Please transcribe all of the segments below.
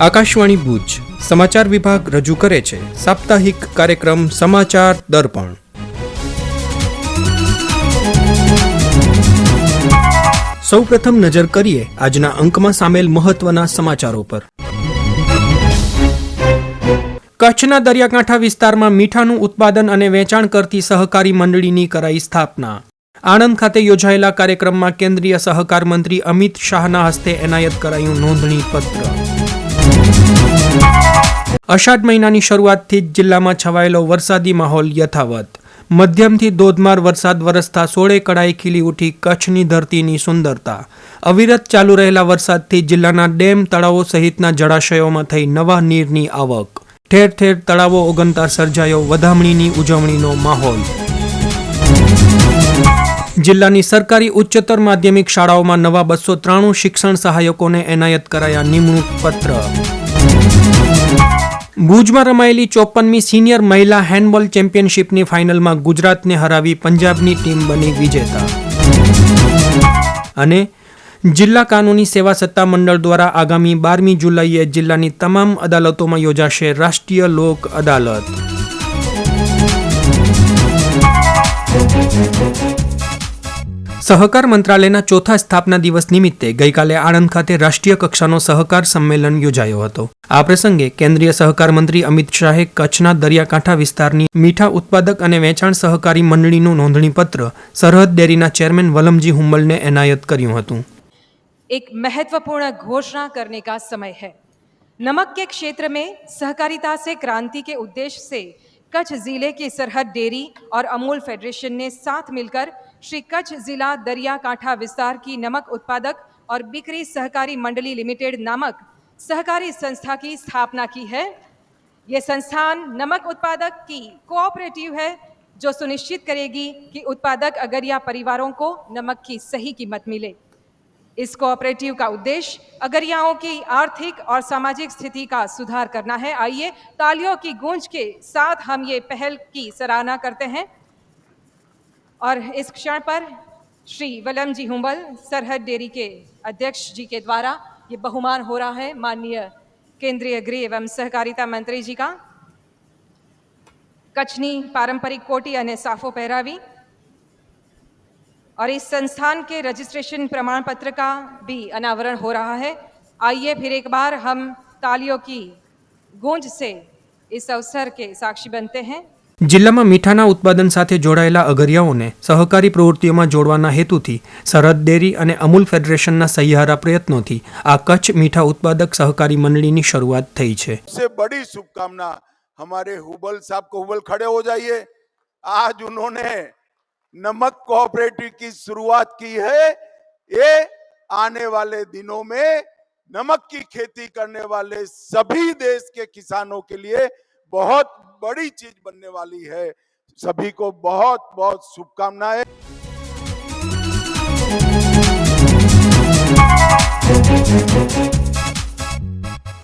આકાશવાણી ભુજ સમાચાર વિભાગ રજૂ કરે છે સાપ્તાહિક કાર્યક્રમ સમાચાર દર્પણ. સૌપ્રથમ નજર કરીએ આજના અંકમાં સામેલ મહત્વના સમાચારો પર. કચ્છના દરિયાકાંઠા વિસ્તારમાં મીઠાનું ઉત્પાદન અને વેચાણ કરતી સહકારી મંડળીની કરાઈ સ્થાપના. આણંદ ખાતે યોજાયેલા કાર્યક્રમમાં કેન્દ્રીય સહકાર મંત્રી અમિત શાહના હસ્તે એનાયત કરાયું નોંધણી પત્ર. અષાઢ મહિનાની શરૂઆતથી જ જિલ્લામાં છવાયેલો વરસાદી માહોલ યથાવત. મધ્યમથી ધોધમાર વરસાદ વરસતા સોળે કળાએ ખીલી ઉઠી કચ્છની ધરતીની સુંદરતા. અવિરત ચાલુ રહેલા વરસાદથી જિલ્લાના ડેમ તળાવો સહિતના જળાશયોમાં થઈ નવા નીરની આવક. ઠેર ઠેર તળાવો ઓગનતા સર્જાયો વધામણીની ઉજવણીનો માહોલ. જિલ્લાની સરકારી ઉચ્ચતર માધ્યમિક શાળાઓમાં નવા 293 શિક્ષણ સહાયકોને એનાયત કરાયા નિમણૂક પત્ર. ભુજમાં રમાયેલી 54મી સિનિયર મહિલા હેન્ડબોલ ચેમ્પિયનશિપની ફાઇનલમાં ગુજરાતને હરાવી પંજાબની ટીમ બની વિજેતા. અને જિલ્લા કાનૂની સેવા સત્તા મંડળ દ્વારા આગામી 12મી જુલાઈએ જિલ્લાની તમામ અદાલતોમાં યોજાશે રાષ્ટ્રીય લોક અદાલત. સહકાર મંત્રાલયના ચોથા સ્થાપના દિવસ નિમિત્તે ગઈકાલે આણંદ ખાતે રાષ્ટ્રીય કક્ષાનો સહકાર સંમેલન યોજાયો હતો. આ પ્રસંગે કેન્દ્રીય સહકાર મંત્રી અમિત શાહે કચ્છના દરિયાકાંઠા વિસ્તારની મીઠા ઉત્પાદક અને વેચાણ સહકારી મંડળીનું નોંધણીપત્ર સરહદ ડેરીના ચેરમેન વલમજી હુંબલને એનાયત કર્યું હતું. एक महत्वपूर्ण घोषणा करने का समय है. नमक के क्षेत्र में सहकारिता से क्रांति के उद्देश्य से कच्छ जिले की सरहद डेयरी और अमूल फेडरेशन ने साथ मिलकर श्री कच्छ जिला दरिया कांठा विस्तार की नमक उत्पादक और बिक्री सहकारी मंडली लिमिटेड नामक सहकारी संस्था की स्थापना की है. ये संस्थान नमक उत्पादक की कोऑपरेटिव है जो सुनिश्चित करेगी कि उत्पादक अगरिया परिवारों को नमक की सही कीमत मिले. इस कोऑपरेटिव का उद्देश्य अगरियाओं की आर्थिक और सामाजिक स्थिति का सुधार करना है. आइए तालियों की गूंज के साथ हम ये पहल की सराहना करते हैं. और इस क्षण पर श्री वलमजी हुंबल सरहद डेयरी के अध्यक्ष जी के द्वारा ये बहुमान हो रहा है. माननीय केंद्रीय गृह एवं सहकारिता मंत्री जी का कच्छनी पारंपरिक कोटी અને સાફો પહેરાવી और इस संस्थान के रजिस्ट्रेशन प्रमाण पत्र का भी अनावरण हो रहा है. आइए फिर एक बार हम तालियों की गूंज से इस अवसर के साक्षी बनते हैं. જિલ્લામાં મીઠાના ઉત્પાદન સાથે જોડાયેલા અગરિયાઓને સહકારી પ્રવૃત્તિઓમાં જોડવાના હેતુથી સરહદ ડેરી અને અમૂલ ફેડરેશનના સહિયારા પ્રયત્નોથી આ કચ્છ મીઠા ઉત્પાદક સહકારી મંડળીની શરૂઆત થઈ છે. सबसे बड़ी शुभकामना हमारे हुबल साहब को. हुबल खड़े हो जाइए. आज उन्होंने नमक कोऑपरेटिव की शुरुआत की है. ये आने वाले दिनों में नमक की खेती करने वाले सभी देश के किसानों के लिए बहुत बड़ी चीज बनने वाली है. सभी को बहुत बहुत शुभकामनाएं.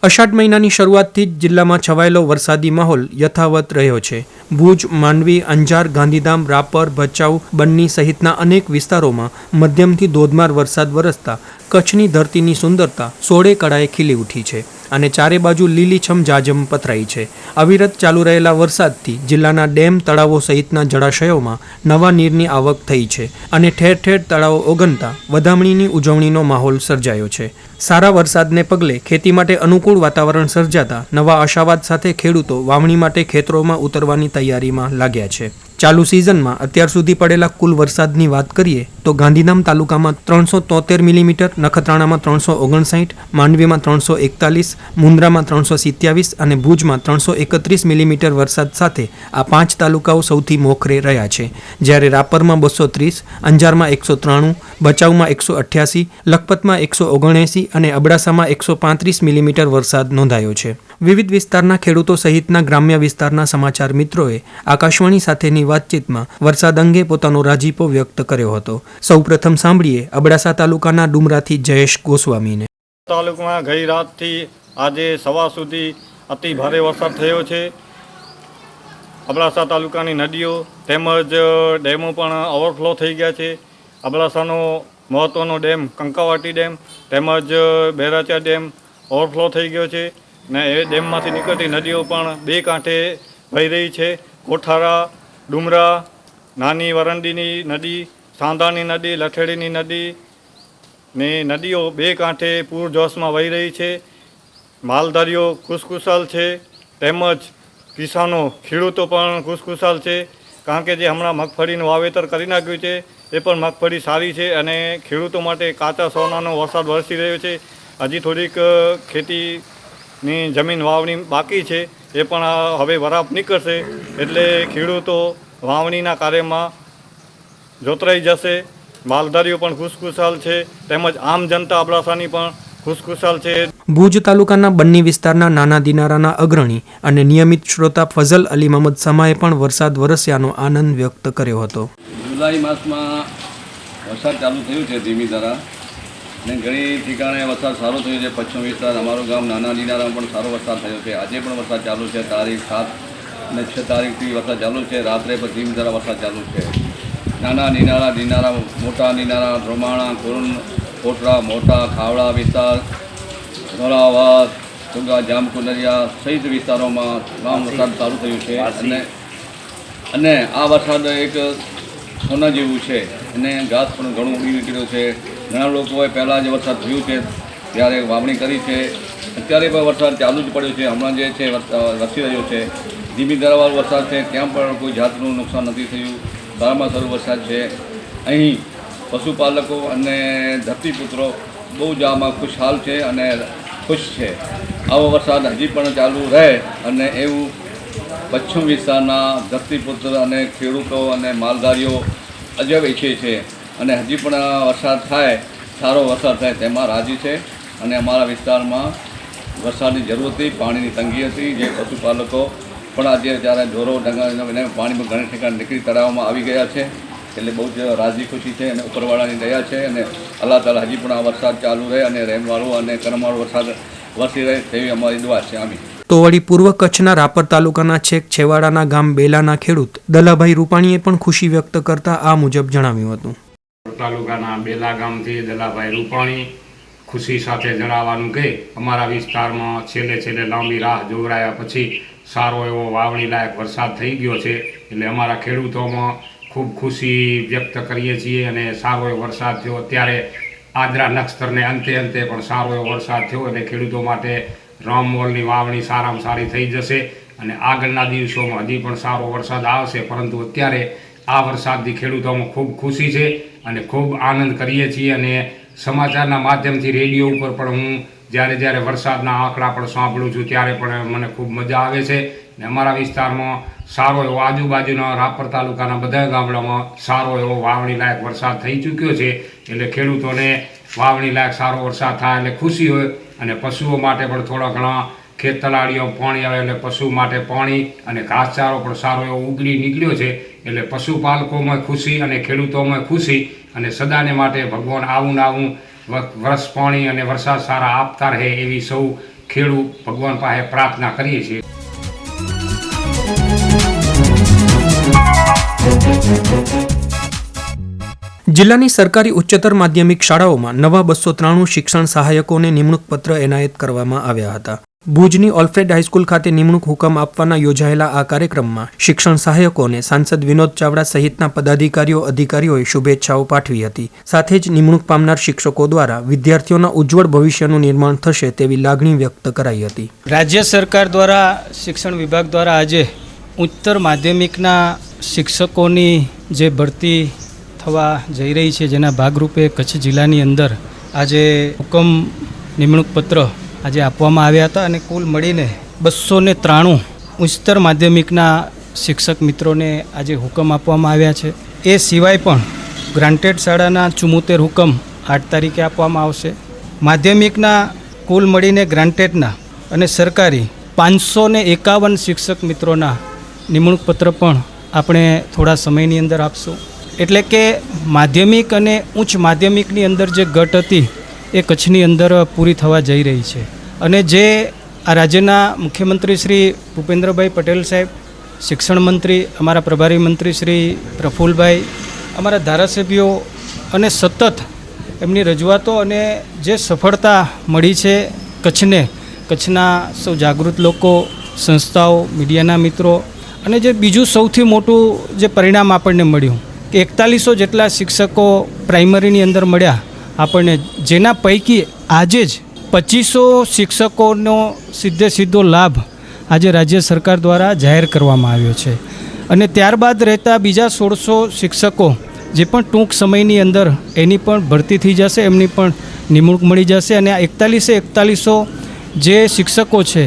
અષાઢ મહિનાની શરૂઆતથી જ જિલ્લામાં છવાયેલો વરસાદી માહોલ યથાવત રહ્યો છે. ભુજ, માંડવી, અંજાર, ગાંધીધામ, રાપર, ભચાઉ, બન્ની સહિતના અનેક વિસ્તારોમાં મધ્યમથી ધોધમાર વરસાદ વરસતા કચ્છની ધરતીની સુંદરતા સોળે કળાએ ખીલી ઉઠી છે અને ચારે બાજુ લીલીછમ જાજમ પથરાઈ છે. અવિરત ચાલુ રહેલા વરસાદથી જિલ્લાના ડેમ તળાવો સહિતના જળાશયોમાં નવા નીરની આવક થઈ છે અને ઠેર ઠેર તળાવો ઓગનતા વધામણીની ઉજવણીનો માહોલ સર્જાયો છે. સારા વરસાદને પગલે ખેતી માટે અનુકૂળ વાતાવરણ સર્જાતા નવા આશાવાદ સાથે ખેડૂતો વાવણી માટે ખેતરોમાં ઉતરવાની તૈયારીમાં લાગ્યા છે. ચાલુ સિઝનમાં અત્યાર સુધી પડેલા કુલ વરસાદની વાત કરીએ તો ગાંધીધામ તાલુકામાં 373 મિલીમીટર, નખત્રાણામાં 359, માંડવીમાં 341, મુન્દ્રામાં 327 અને ભુજમાં 331 મિલીમીટર વરસાદ સાથે આ 5 તાલુકાઓ સૌથી મોખરે રહ્યા છે. જ્યારે રાપરમાં 230, અંજારમાં 193, ભચાઉમાં 188, લખપતમાં 179 અને અબડાસામાં 135 મિલીમીટર વરસાદ નોંધાયો છે. વિવિધ વિસ્તારના ખેડૂતો સહિતના ગ્રામ્ય વિસ્તારના સમાચાર મિત્રોએ આકાશવાણી સાથેની વાતચીતમાં વરસાદ અંગે પોતાનો રાજીપો વ્યક્ત કર્યો હતો. સૌપ્રથમ સાંભળીએ અબડાસા તાલુકાના ડુમરાથી જયેશ ગોસ્વામીને. તાલુકામાં ગઈ રાતથી આજે સવાર સુધી અતિ ભારે વરસાદ થયો છે. અબડાસા તાલુકાની નદીઓ તેમજ ડેમો પણ ઓવરફ્લો થઈ ગયા છે. અબડાસાનો મહત્ત્વનો ડેમ કંકાવાટી ડેમ તેમજ બેરાચા ડેમ ઓવરફ્લો થઈ ગયો છે ને એ ડેમમાંથી નીકળતી નદીઓ પણ બે કાંઠે વહી રહી છે. કોઠારા, ડુમરા, નાની વરંડીની નદી, સાંધાની નદી, લઠેડીની નદી ને નદીઓ બે કાંઠે પૂરજોશમાં વહી રહી છે. માલધારીઓ ખુશખુશાલ છે, તેમજ કિસાનો, ખેડૂતો પણ ખુશખુશાલ છે, કારણ કે જે હમણાં મગફળીનું વાવેતર કરી નાખ્યું છે એ પણ મગફળી સારી છે અને ખેડૂતો માટે કાચા સોનાનો વરસાદ વરસી રહ્યો છે. હજી થોડીક ખેતીની જમીન વાવણી બાકી છે, એ પણ હવે વરાપ નીકળશે એટલે ખેડૂતો વાવણીના કાર્યમાં જોતરાઈ જશે. માલધારીઓ પણ ખુશખુશાલ છે, તેમજ આમ જનતા અબડાસાની પણ ખુશખુશાલ છે. ભુજ તાલુકાના બન્ની વિસ્તારના નાના દિનારાના અગ્રણી અને નિયમિત શ્રોતા ફઝલ અલી મહમદ સમાએ પણ વરસાદ વરસ્યાનો આનંદ વ્યક્ત કર્યો હતો. જુલાઈ માસમાં વરસાદ ચાલુ થયું છે ધીમી ધારા, અને ઘણી ઠેકાણે વરસાદ સારો થયો છે. પશ્ચિમ વિસ્તાર, અમારું ગામ નાના દિનારામાં પણ સારો વરસાદ થયો છે. આજે પણ વરસાદ ચાલુ છે. તારીખ 7 અને 6 તારીખથી વરસાદ ચાલુ છે. રાત્રે પણ ધીમી ધારા વરસાદ ચાલુ છે. નાના દિનારા, મોટા દિનારા, ધ્રોમાણા, કુરુન, કોટરા, મોટા, ખાવડા વિસ્તાર, ધોળાવાસ, સુગા, જામકુનરિયા સહિત વિસ્તારોમાં તમામ વરસાદ ચાલુ થયું છે. અને આ વરસાદ એક સોના જેવું છે અને ઘાસ પણ ઘણું ઉડી નીકળ્યું છે. ઘણા લોકોએ પહેલાં જે વરસાદ થયું છે ત્યારે વાવણી કરી છે. અત્યારે પણ વરસાદ ચાલુ જ પડ્યો છે. હમણાં જે છે વરસી રહ્યો છે. ધીમી ધારાવાળો વરસાદ છે, ત્યાં પણ કોઈ જાતનું નુકસાન નથી થયું. સારામાં સારો વરસાદ છે. અહીં પશુપાલકો અને ધરતીપુત્રો બહુ જ આમાં ખુશહાલ છે અને ખુશ છે. આવો વરસાદ હજી પણ ચાલુ રહે અને એવું પશ્ચિમ વિસ્તારના ધરતીપુત્ર અને ખેડૂતો અને માલધારીઓ અજબ ઈચ્છે છે અને હજી પણ વરસાદ થાય, સારો વરસાદ થાય તેમાં રાજી છે. અને અમારા વિસ્તારમાં વરસાદની જરૂર હતી, પાણીની તંગી હતી, જે પશુપાલકો પણ આજે જ્યારે ઢોરો ડંગર પાણીમાં ઘણી ઠેકાણે નીકળી તળાવમાં આવી ગયા છે. એટલે બહુ જ રાજી ખુશી છે અને ઉપરવાળાની દયા છે અને અલ્લાહ તાલા હજી પણ આ વરસાદ ચાલુ રહે અને રહેમવાળો અને કરમવાળો વરસાદ વરસી રહે તેવી અમારી દુઆ છે. આમી. તો વળી પૂર્વ કચ્છના રાપર તાલુકાના છેક છેવાડાના ગામ બેલાના ખેડૂત દલાભાઈ રૂપાણીએ પણ ખુશી વ્યક્ત કરતા આ મુજબ જણાવ્યું હતું. તાલુકાના બેલા ગામથી દલાભાઈ રૂપાણી ખુશી સાથે જણાવવાનું કે અમારા વિસ્તારમાં છેલ્લે લાંબી રાહ જોવરાયા પછી સારો એવો વાવણી લાયક વરસાદ થઈ ગયો છે. એટલે અમારા ખેડૂતોમાં ખૂબ ખુશી વ્યક્ત કરીએ છીએ અને સારો એવો વરસાદ થયો. અત્યારે આદ્રા નક્ષત્રને અંતે પણ સારો એવો વરસાદ થયો અને ખેડૂતો માટે રામમોલની વાવણી સારામાં સારી થઈ જશે અને આગળના દિવસોમાં હજી પણ સારો વરસાદ આવશે. પરંતુ અત્યારે આ વરસાદથી ખેડૂતોમાં ખૂબ ખુશી છે અને ખૂબ આનંદ કરીએ છીએ. અને સમાચારના માધ્યમથી રેડિયો ઉપર પણ હું જ્યારે વરસાદના આંકડા પણ સાંભળું છું ત્યારે પણ મને ખૂબ મજા આવે છે. ને અમારા વિસ્તારમાં સારો એવો આજુબાજુના રાપર તાલુકાના બધા ગામડામાં સારો એવો વાવણી લાયક વરસાદ થઈ ચૂક્યો છે. એટલે ખેડૂતોને વાવણી લાયક સારો વરસાદ થાય એટલે ખુશી હોય અને પશુઓ માટે પણ થોડા ઘણા ખેત તલાડીઓ પાણી આવે એટલે પશુ માટે પાણી અને ઘાસચારો પણ સારો એવો ઉગડી નીકળ્યો છે. એટલે પશુપાલકોમાં ખુશી અને ખેડૂતોમાં ખુશી અને સદાને માટે ભગવાન આવું વરસ પાણી અને વરસાદ સારા આપતા રહે એવી સૌ ખેડૂત ભગવાન પાસે પ્રાર્થના કરીએ છીએ. જિલ્લાની સરકારી ઉચ્ચતર માધ્યમિક શાળાઓમાં નવા 293 શિક્ષણ સહાયકોને નિમણૂક પત્ર એનાયત કરવામાં આવ્યા હતા. ભુજની ઓલ્ફ્રેડ હાઈસ્કૂલ ખાતે નિમણૂક હુકમ આપવાના યોજાયેલા આ કાર્યક્રમમાં શિક્ષણ સહાયકોને સાંસદ વિનોદ ચાવડા સહિતના અધિકારીઓએ શુભેચ્છાઓ પાઠવી હતી. સાથે જ નિમણૂક પામનાર શિક્ષકો દ્વારા વિદ્યાર્થીઓના ઉજ્જવળ ભવિષ્યનું નિર્માણ થશે તેવી લાગણી વ્યક્ત કરાઈ હતી. રાજ્ય સરકાર દ્વારા શિક્ષણ વિભાગ દ્વારા આજે ઉચ્ચતર માધ્યમિકના શિક્ષકોની જે ભરતી થવા જઈ રહી છે જેના ભાગરૂપે કચ્છ જિલ્લાની અંદર આજે હુકમ નિમણૂક પત્ર આજે આપવામાં આવ્યા હતા અને કુલ મળીને 293 ઉચ્ચતર માધ્યમિકના શિક્ષક મિત્રોને આજે હુકમ આપવામાં આવ્યા છે. એ સિવાય પણ ગ્રાન્ટેડ શાળાના 74 હુકમ 8 તારીખે આપવામાં આવશે. માધ્યમિકના કુલ મળીને ગ્રાન્ટેડના અને સરકારી 551 શિક્ષક મિત્રોના નિમણૂક પત્ર પણ આપણે થોડા સમયની અંદર આપશું. એટલે કે માધ્યમિક અને ઉચ્ચ માધ્યમિકની અંદર જે ઘટ હતી એ કચ્છની અંદર પૂરી થવા જઈ રહી છે. અને જે આ રાજ્યના મુખ્યમંત્રી શ્રી ભૂપેન્દ્રભાઈ પટેલ સાહેબ, શિક્ષણ મંત્રી અમારા પ્રભારી મંત્રી શ્રી પ્રફુલભાઈ, અમારા ધારાસભ્યો અને સતત એમની રજૂઆતો અને જે સફળતા મળી છે કચ્છના સૌ જાગૃત લોકો, સંસ્થાઓ, મીડિયાના મિત્રો અને જે બીજું સૌથી મોટું જે પરિણામ આપણને મળ્યું કે 4100 જેટલા શિક્ષકો પ્રાઇમરીની અંદર મળ્યા આપણને, જેના પૈકી આજે જ 2500 શિક્ષકોનો સીધો લાભ આજે રાજ્ય સરકાર દ્વારા જાહેર કરવામાં આવ્યો છે. અને ત્યારબાદ રહેતા બીજા 1600 શિક્ષકો જે પણ ટૂંક સમયની અંદર એની પણ ભરતી થઈ જશે, એમની પણ નિમણૂક મળી જશે. અને આ 4100 જે શિક્ષકો છે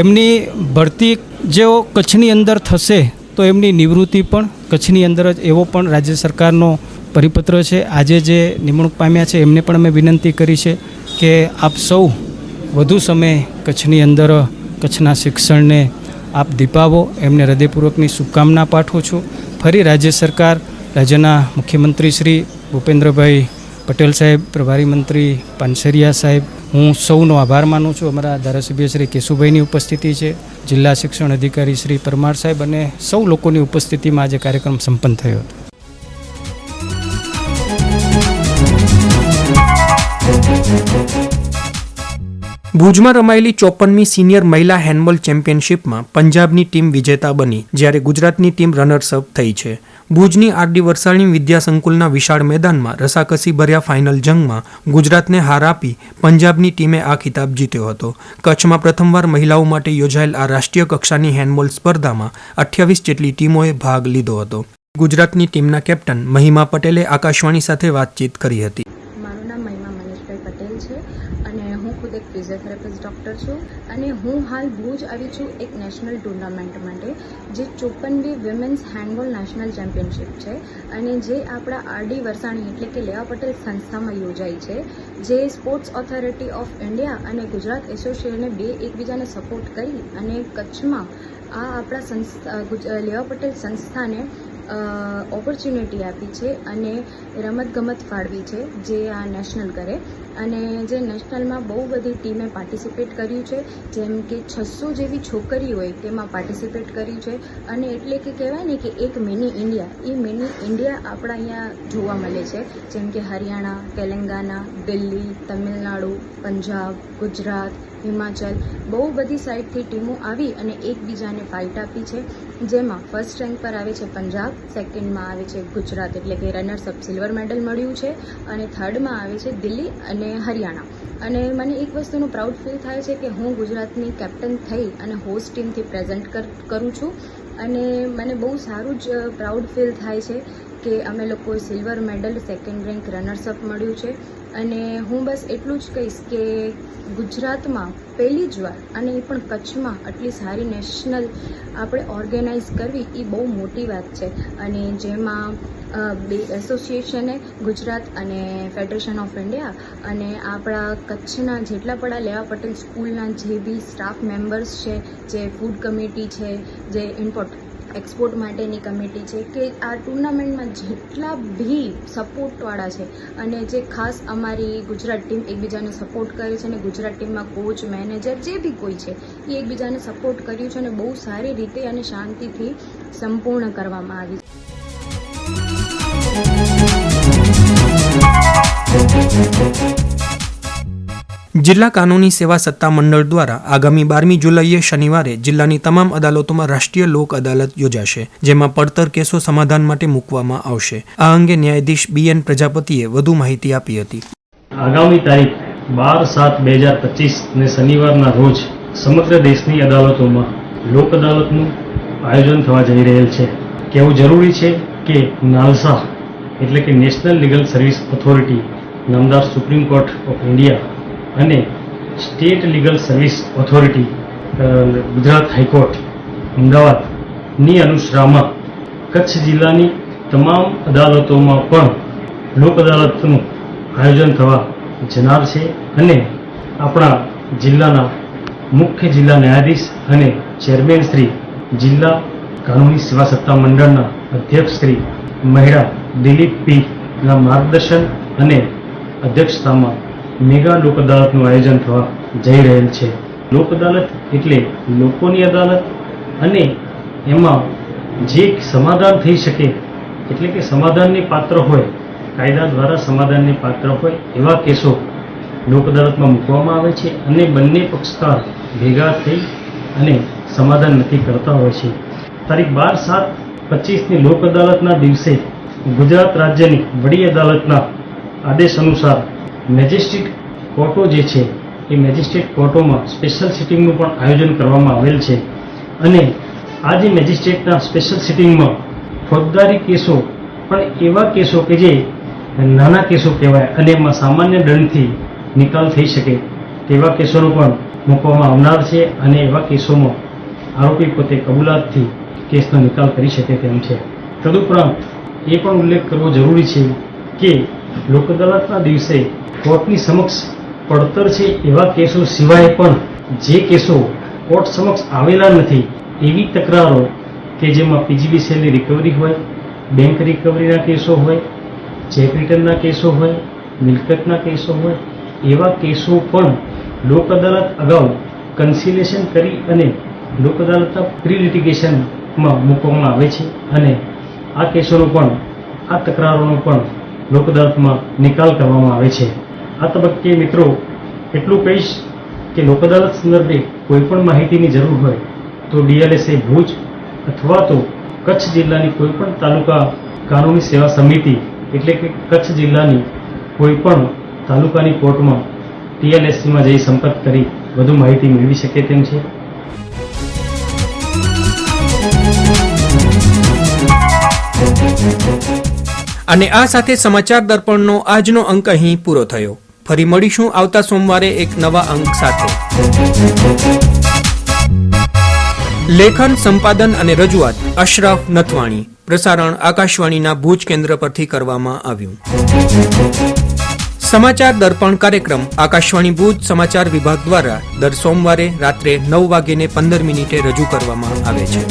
એમની ભરતી જેઓ કચ્છની અંદર થશે તો એમની નિવૃત્તિ પણ કચ્છની અંદર જ, એવો પણ રાજ્ય સરકારનો પરિપત્ર છે. આજે જે નિમણૂક પામ્યા છે એમને પણ અમે વિનંતી કરી છે કે આપ સૌ વધુ સમય કચ્છની અંદર કચ્છના શિક્ષણને આપ દીપાવો. એમને હૃદયપૂર્વકની શુભકામના પાઠવું છું. ફરી રાજ્ય સરકાર, રાજ્યના મુખ્યમંત્રી શ્રી ભૂપેન્દ્રભાઈ પટેલ સાહેબ, પ્રભારી મંત્રી પાનસેરિયા સાહેબ, હું સૌનો આભાર માનું છું. અમારા ધારાસભ્ય શ્રી કેશુભાઈની ઉપસ્થિતિ છે, જિલ્લા શિક્ષણ અધિકારી શ્રી પરમાર સાહેબ અને સૌ લોકોની ઉપસ્થિતિમાં આજે કાર્યક્રમ સંપન્ન થયો હતો. ભુજમાં રમાયેલી 54મી સિનિયર મહિલા હેન્ડબોલ ચેમ્પિયનશિપમાં પંજાબની ટીમ વિજેતા બની, જ્યારે ગુજરાતની ટીમ રનર્સઅપ થઈ છે. ભુજની આરડી વરસાણી વિદ્યા સંકુલના વિશાળ મેદાનમાં રસાકસી ભર્યા ફાઇનલ જંગમાં ગુજરાતને હાર આપી પંજાબની ટીમે આ ખિતાબ જીત્યો હતો. કચ્છમાં પ્રથમવાર મહિલાઓ માટે યોજાયેલ આ રાષ્ટ્રીય કક્ષાની હેન્ડબોલ સ્પર્ધામાં 28 જેટલી ટીમોએ ભાગ લીધો હતો. ગુજરાતની ટીમના કેપ્ટન મહિમા પટેલે આકાશવાણી સાથે વાતચીત કરી હતી. મારું નામ મહિમા મનીષભાઈ પટેલ છે અને હું ખુદ એક ફિઝિયોથેરાપિસ્ટ ડૉક્ટર છું અને હું હાલ ભુજ આવી છું એક નેશનલ ટુર્નામેન્ટ માટે, જે 54મી વિમેન્સ હેન્ડબોલ નેશનલ ચેમ્પિયનશિપ છે અને જે આપણા આરડી વરસાણી એટલે કે લેવા પટેલ સંસ્થામાં યોજાઈ છે, જે સ્પોર્ટ્સ ઓથોરિટી ઓફ ઇન્ડિયા અને ગુજરાત એસોસિએશને બે એકબીજાને સપોર્ટ કરી અને કચ્છમાં આ આપણા સંસ્થા લેવા પટેલ સંસ્થાને ઓપોર્ચ્યુનિટી આપી છે અને રમતગમત ફાળવી છે જે આ નેશનલ કરે. અને જે નેશનલમાં બહુ બધી ટીમે પાર્ટિસિપેટ કર્યું છે, જેમ કે 600 જેવી છોકરીઓએ તેમાં પાર્ટિસિપેટ કર્યું છે. અને એટલે કે કહેવાય ને કે એક મિની ઇન્ડિયા, એ મિની ઇન્ડિયા આપણા અહીંયા જોવા મળે છે, જેમ કે હરિયાણા, તેલંગાના, દિલ્હી, તમિલનાડુ, પંજાબ, ગુજરાત, હિમાચલ, બહુ બધી સાઈડથી ટીમો આવી અને એકબીજાને ફાઇટ આપી છે. જેમાં ફર્સ્ટ રેન્ક પર આવે છે પંજાબ, સેકન્ડમાં આવે છે ગુજરાત એટલે કે રનર્સઅપ સિલ્વર મેડલ મળ્યું છે અને થર્ડમાં આવે છે દિલ્હી અને હરિયાણા. અને મને એક વસ્તુનું પ્રાઉડ ફીલ થાય છે કે હું ગુજરાતની કેપ્ટન થઈ અને હોસ્ટ ટીમથી પ્રેઝન્ટ કરું છું અને મને બહુ સારું જ પ્રાઉડ ફીલ થાય છે કે અમે લોકોએ silver medal, second rank, runners-up મળ્યું છે. અને હું બસ એટલું જ કહીશ કે ગુજરાતમાં પહેલી જ વાર અને એ પણ કચ્છમાં આટલી સારી નેશનલ આપણે ઓર્ગેનાઇઝ કરવી એ બહુ મોટી વાત છે. અને જેમાં બે એસોસિએશને, ગુજરાત અને ફેડરેશન ઓફ ઇન્ડિયા અને આપણા કચ્છના જેટલા પણ લેવા પટેલ સ્કૂલના જે બી સ્ટાફ મેમ્બર્સ છે, જે ફૂડ કમિટી છે, જે એક્સપોર્ટ માટેની કમિટી છે, કે આ ટુર્નામેન્ટમાં જેટલા બી સપોર્ટવાળા છે અને જે ખાસ અમારી ગુજરાત ટીમ એકબીજાને સપોર્ટ કરે છે અને ગુજરાત ટીમમાં કોચ, મેનેજર જે બી કોઈ છે એ એકબીજાને સપોર્ટ કર્યું છે અને બહુ સારી રીતે અને શાંતિથી સંપૂર્ણ કરવામાં આવી. જિલ્લા કાનૂની સેવા સત્તા મંડળ દ્વારા આગામી 12મી જુલાઈએ શનિવારે જિલ્લાની તમામ અદાલતોમાં રાષ્ટ્રીય લોક અદાલત યોજાશે, જેમાં પડતર કેસો સમાધાન માટે મૂકવામાં આવશે. આ અંગે ન્યાયાધીશ BN પ્રજાપતિએ વધુ માહિતી આપી હતી. આગામી તારીખ 12/7/2025 ને શનિવારના રોજ સમગ્ર દેશની અદાલતોમાં લોક અદાલતનું આયોજન થવા જઈ રહેલ છે. કહેવું જરૂરી છે કે નાલસા એટલે કે નેશનલ લીગલ સર્વિસ ઓથોરિટી, નામદાર સુપ્રીમ કોર્ટ ઓફ ઇન્ડિયા અને state legal service authority, Gujarat high court અમદાવાદની અનુસરામાં કચ્છ જિલ્લાની તમામ અદાલતોમાં પણ લોક અદાલતનું આયોજન થવા જનાર છે. અને આપણા જિલ્લાના મુખ્ય જિલ્લા ન્યાયાધીશ અને ચેરમેન શ્રી જિલ્લા કાનૂની સેવા સત્તા મંડળના અધ્યક્ષ શ્રી મહેડા દિલીપ P.ના માર્ગદર્શન અને અધ્યક્ષતામાં મેગા લોક અદાલતનું આયોજન થવા જઈ રહેલ છે. લોક અદાલત એટલે લોકોની અદાલત અને એમાં જે સમાધાન થઈ શકે એટલે કે સમાધાનની પાત્ર હોય, કાયદા દ્વારા સમાધાનની પાત્ર હોય એવા કેસો લોક અદાલતમાં મૂકવામાં આવે છે અને બંને પક્ષકાર ભેગા થઈ અને સમાધાન નક્કી કરતા હોય છે. તારીખ 12/7/25ની લોક અદાલતના દિવસે ગુજરાત રાજ્યની વડી અદાલતના આદેશ અનુસાર મેજિસ્ટ્રેટ કોર્ટો જે છે એ મેજિસ્ટ્રેટ કોર્ટોમાં સ્પેશિયલ સિટિંગનું પણ આયોજન કરવામાં આવેલ છે અને આ જે મેજિસ્ટ્રેટના સ્પેશિયલ સિટિંગમાં ફોજદારી કેસો પણ એવા કેસો કે જે નાના કેસો કહેવાય અને એમાં સામાન્ય દંડથી નિકાલ થઈ શકે તેવા કેસોનો પણ મૂકવામાં આવનાર છે અને એવા કેસોમાં આરોપી પોતે કબૂલાતથી કેસનો નિકાલ કરી શકે તેમ છે. તદુપરાંત એ પણ ઉલ્લેખ કરવો જરૂરી છે કે લોક અદાલતના દિવસે કોર્ટની સમક્ષ પડતર છે એવા કેસો સિવાય પણ જે કેસો કોર્ટ સમક્ષ આવેલા નથી એવી તકરારો કે જેમાં પીજીવીસીએલની રિકવરી હોય, બેંક રિકવરીના કેસો હોય, ચેક રિટર્નના કેસો હોય, મિલકતના કેસો હોય, એવા કેસો પણ લોક અદાલત અગાઉ કન્સિલેશન કરી અને લોક અદાલતના પ્રી લિટિગેશનમાં મૂકવામાં આવે છે અને આ કેસોનો પણ આ તકરારોનો પણ લોક અદાલતમાં નિકાલ કરવામાં આવે છે. આ તબક્કે મિત્રો એટલું કહીશ કે લોક અદાલત સંદર્ભે કોઈ પણ માહિતીની જરૂર હોય તો DLSA ભુજ અથવા તો કચ્છ જિલ્લાની કોઈ પણ તાલુકા કાનૂની સેવા સમિતિ એટલે કે કચ્છ જિલ્લાની કોઈ પણ તાલુકાની કોર્ટમાં TLSCમાં જઈ સંપર્ક કરી વધુ માહિતી મેળવી શકે તેમ છે. અને આ સાથે સમાચાર દર્પણનો આજનો અંક અહીં પૂરો થયો. ફરી મળીશું આવતા સોમવારે એક નવા અંક સાથે. લેખન, સંપાદન અને રજૂઆત અશરફ નથવાણી. પ્રસારણ આકાશવાણીના ભુજ કેન્દ્ર પરથી કરવામાં આવ્યું. સમાચાર દર્પણ કાર્યક્રમ આકાશવાણી ભુજ સમાચાર વિભાગ દ્વારા દર સોમવારે રાત્રે 9:15 રજૂ કરવામાં આવે છે.